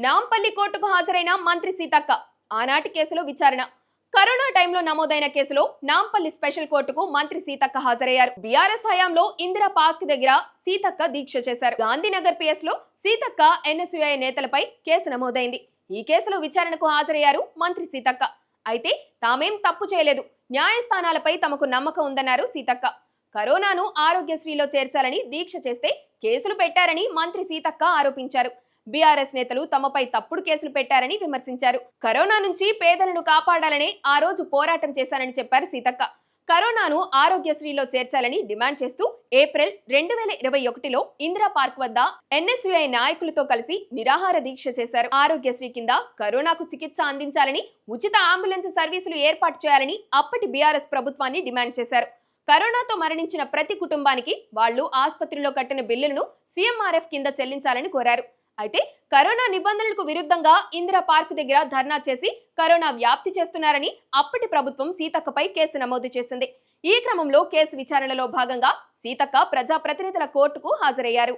నాంపల్లి కోర్టుకు హాజరైన మంత్రి సీతక్క ఆనాటి కేసులో విచారణ. కరోనా టైంలో నమోదైన కేసులో నాంపల్లి స్పెషల్ కోర్టుకు మంత్రి సీతక్క హాజరయ్యారు. బీఆర్ఎస్ హయాంలో ఇందిరా పార్క్ దగ్గర సీతక్క దీక్ష చేశారు. గాంధీనగర్ పిఎస్ లో సీతక్క ఎన్ఎస్యుఐ నేతలపై కేసు నమోదైంది. ఈ కేసులో విచారణకు హాజరయ్యారు మంత్రి సీతక్క. అయితే తామేం తప్పు చేయలేదు, న్యాయస్థానాలపై తమకు నమ్మకం ఉందన్నారు సీతక్క. కరోనాను ఆరోగ్యశ్రీలో చేర్చాలని దీక్ష చేస్తే కేసులు పెట్టారని మంత్రి సీతక్క ఆరోపించారు. బీఆర్ఎస్ నేతలు తమపై తప్పుడు కేసులు పెట్టారని విమర్శించారు. కరోనా నుంచి పేదలను కాపాడాలని ఆ రోజు పోరాటం చేశానని చెప్పారు సీతక్క. కరోనాను ఆరోగ్యశ్రీలో చేర్చాలని డిమాండ్ చేస్తూ ఏప్రిల్ 2021లో ఇందిరా పార్క్ వద్ద ఎన్ఎస్యుఐ నాయకులతో కలిసి నిరాహార దీక్ష చేశారు. ఆరోగ్యశ్రీ కింద కరోనాకు చికిత్స అందించాలని, ఉచిత అంబులెన్స్ సర్వీసులు ఏర్పాటు చేయాలని అప్పటి బీఆర్ఎస్ ప్రభుత్వాన్ని డిమాండ్ చేశారు. కరోనాతో మరణించిన ప్రతి కుటుంబానికి వాళ్లు ఆసుపత్రిలో కట్టిన బిల్లులను సీఎంఆర్ఎఫ్ కింద చెల్లించాలని కోరారు. అయితే కరోనా నిబంధనలకు విరుద్ధంగా ఇందిరా పార్క్ దగ్గర ధర్నా చేసి కరోనా వ్యాప్తి చేస్తున్నారని అప్పటి ప్రభుత్వం సీతక్కపై కేసు నమోదు చేసింది. ఈ క్రమంలో కేసు విచారణలో భాగంగా సీతక్క ప్రజాప్రతినిధుల కోర్టుకు హాజరయ్యారు.